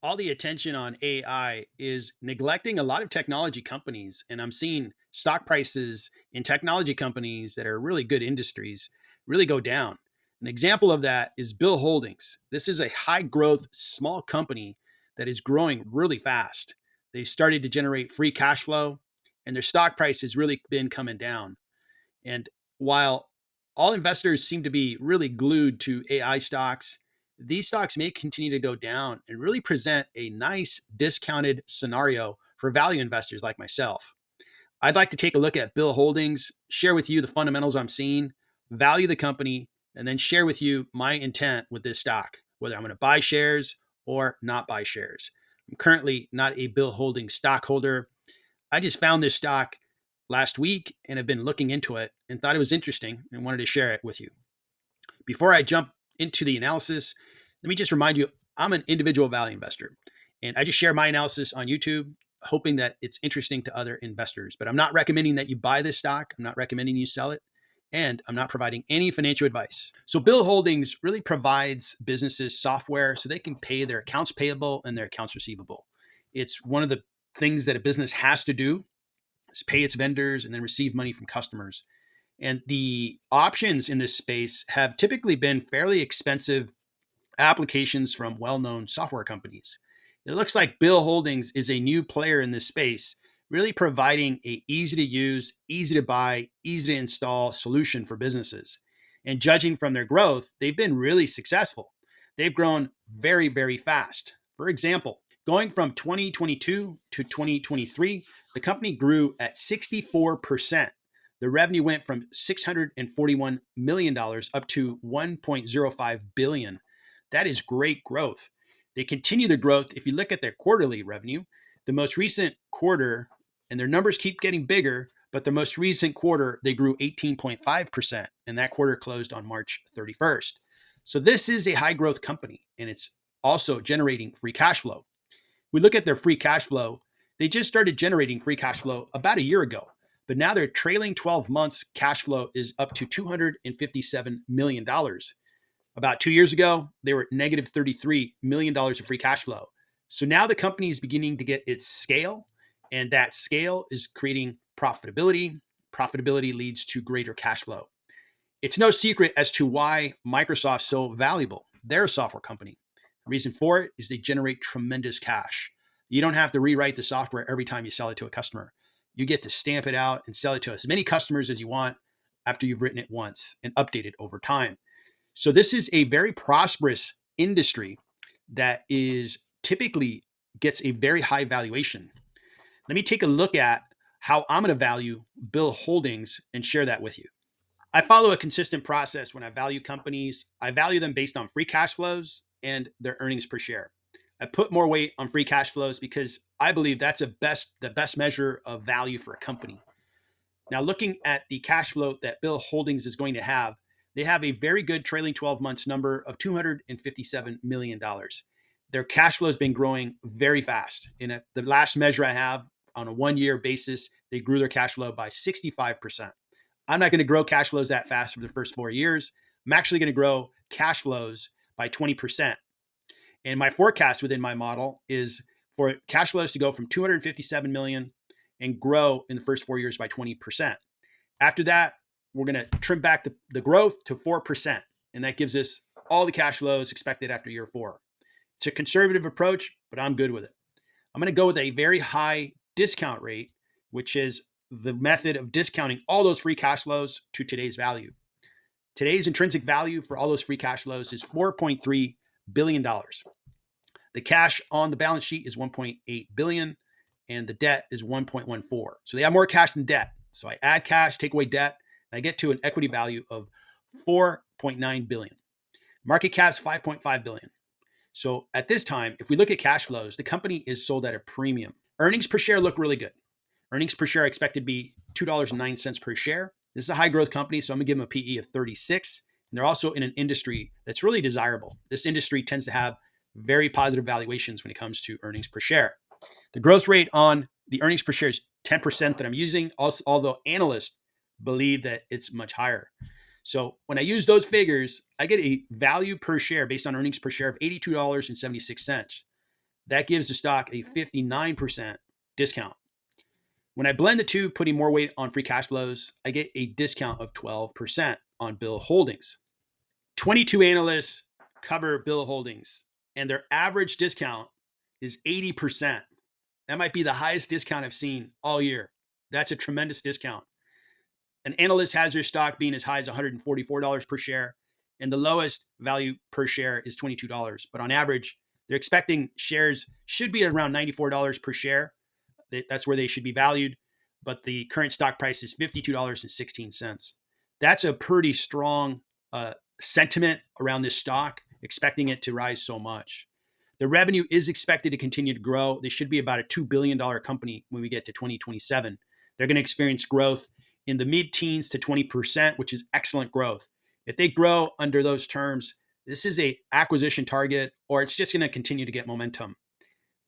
all the attention on AI is neglecting a lot of technology companies. And I'm seeing stock prices in technology companies that are really good industries really go down. An example of that is Bill Holdings. This is a high growth small company that is growing really fast. They started to generate free cash flow and their stock price has really been coming down. And while all investors seem to be really glued to AI stocks, these stocks may continue to go down and really present a nice discounted scenario for value investors like myself. I'd like to take a look at Bill Holdings, share with you the fundamentals I'm seeing, value the company, and then share with you my intent with this stock, whether I'm going to buy shares or not buy shares. I'm currently not a Bill Holdings stockholder. I just found this stock last week and have been looking into it and thought it was interesting and wanted to share it with you. Before I jump into the analysis, let me just remind you I'm an individual value investor and I just share my analysis on YouTube, hoping that it's interesting to other investors. But I'm not recommending that you buy this stock, I'm not recommending you sell it. And I'm not providing any financial advice. So, Bill Holdings really provides businesses software so they can pay their accounts payable and their accounts receivable. It's one of the things that a business has to do is pay its vendors and then receive money from customers. And the options in this space have typically been fairly expensive applications from well known software companies. It looks like Bill Holdings is a new player in this space, really providing a easy to use, easy to buy, easy to install solution for businesses. And judging from their growth, they've been really successful. They've grown very, very fast. For example, going from 2022 to 2023, the company grew at 64%. The revenue went from $641 million up to $1.05 billion. That is great growth. They continue the growth. If you look at their quarterly revenue, the most recent quarter, and their numbers keep getting bigger, but the most recent quarter, they grew 18.5%, and that quarter closed on March 31st. So this is a high growth company, and it's also generating free cash flow. We look at their free cash flow, they just started generating free cash flow about a year ago, but now their trailing 12 months cash flow is up to $257 million. About 2 years ago, they were at negative $33 million of free cash flow. So now the company is beginning to get its scale, and that scale is creating profitability. Profitability leads to greater cash flow. It's no secret as to why Microsoft's so valuable. They're a software company. The reason for it is they generate tremendous cash. You don't have to rewrite the software every time you sell it to a customer. You get to stamp it out and sell it to as many customers as you want after you've written it once and update it over time. So this is a very prosperous industry that is typically gets a very high valuation. Let me take a look at how I'm going to value Bill Holdings and share that with you. I follow a consistent process when I value companies. I value them based on free cash flows and their earnings per share. I put more weight on free cash flows because I believe that's the best measure of value for a company. Now, looking at the cash flow that Bill Holdings is going to have, they have a very good trailing 12 months number of $257 million. Their cash flow has been growing very fast. In the last measure I have on a 1 year basis, they grew their cash flow by 65%. I'm not going to grow cash flows that fast for the first 4 years. I'm actually going to grow cash flows by 20%. And my forecast within my model is for cash flows to go from 257 million and grow in the first 4 years by 20%. After that, we're going to trim back the growth to 4%. And that gives us all the cash flows expected after year 4. It's a conservative approach, but I'm good with it. I'm going to go with a very high discount rate, which is the method of discounting all those free cash flows to today's value. Today's intrinsic value for all those free cash flows is $4.3 billion. The cash on the balance sheet is $1.8 billion and the debt is 1.14. So they have more cash than debt. So I add cash, take away debt, and I get to an equity value of 4.9 billion. Market cap's 5.5 billion. So at this time, if we look at cash flows, the company is sold at a premium. Earnings per share look really good. Earnings per share expected to be $2.09 per share. This is a high growth company, so I'm gonna give them a PE of 36. And they're also in an industry that's really desirable. This industry tends to have very positive valuations when it comes to earnings per share. The growth rate on the earnings per share is 10% that I'm using, also, although analysts believe that it's much higher. So when I use those figures, I get a value per share based on earnings per share of $82.76. That gives the stock a 59% discount. When I blend the two, putting more weight on free cash flows, I get a discount of 12% on Bill Holdings. 22 analysts cover Bill Holdings, and their average discount is 80%. That might be the highest discount I've seen all year. That's a tremendous discount. An analyst has their stock being as high as $144 per share, and the lowest value per share is $22. But on average, they're expecting shares should be around $94 per share. That's where they should be valued. But the current stock price is $52.16. That's a pretty strong sentiment around this stock, expecting it to rise so much. The revenue is expected to continue to grow. They should be about a $2 billion company when we get to 2027. They're going to experience growth in the mid-teens to 20%, which is excellent growth. If they grow under those terms, this is a acquisition target, or it's just going to continue to get momentum.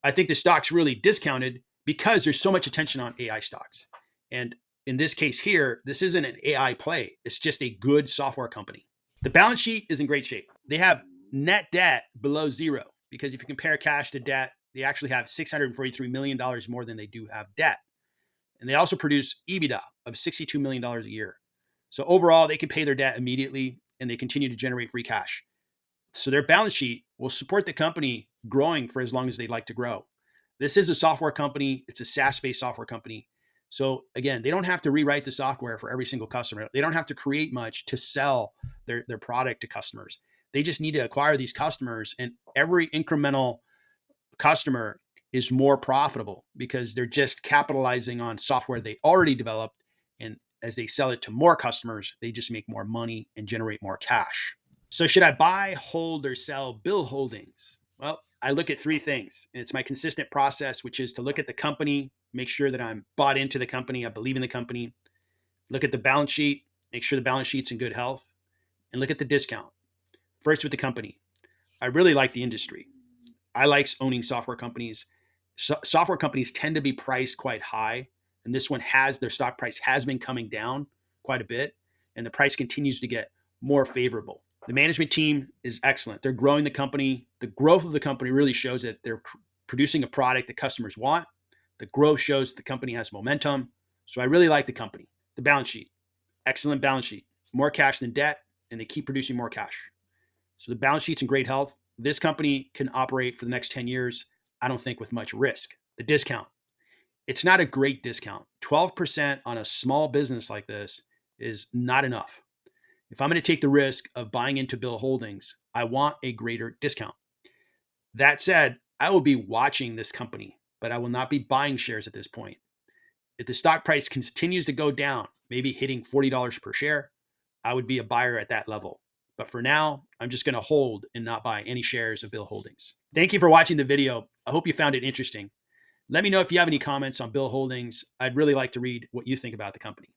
I think the stock's really discounted because there's so much attention on AI stocks. And in this case here, this isn't an AI play. It's just a good software company. The balance sheet is in great shape. They have net debt below zero, because if you compare cash to debt, they actually have $643 million more than they do have debt. And they also produce EBITDA of $62 million a year. So overall, they can pay their debt immediately, and they continue to generate free cash. So their balance sheet will support the company growing for as long as they'd like to grow. This is a software company. It's a SaaS-based software company. So again, they don't have to rewrite the software for every single customer. They don't have to create much to sell their product to customers. They just need to acquire these customers, and every incremental customer is more profitable because they're just capitalizing on software they already developed. And as they sell it to more customers, they just make more money and generate more cash. So should I buy, hold, or sell Bill Holdings? Well, I look at three things, and it's my consistent process, which is to look at the company, make sure that I'm bought into the company, I believe in the company, look at the balance sheet, make sure the balance sheet's in good health, and look at the discount. First, with the company, I really like the industry. I like owning software companies. Software companies tend to be priced quite high, and this one their stock price has been coming down quite a bit, and the price continues to get more favorable. The management team is excellent. They're growing the company. The growth of the company really shows that they're producing a product that customers want. The growth shows the company has momentum. So I really like the company. The balance sheet, excellent balance sheet, more cash than debt, and they keep producing more cash. So the balance sheet's in great health. This company can operate for the next 10 years, I don't think, with much risk. The discount, it's not a great discount. 12% on a small business like this is not enough. If I'm going to take the risk of buying into Bill Holdings, I want a greater discount. That said, I will be watching this company, but I will not be buying shares at this point. If the stock price continues to go down, maybe hitting $40 per share, I would be a buyer at that level. But for now, I'm just going to hold and not buy any shares of Bill Holdings. Thank you for watching the video. I hope you found it interesting. Let me know if you have any comments on Bill Holdings. I'd really like to read what you think about the company.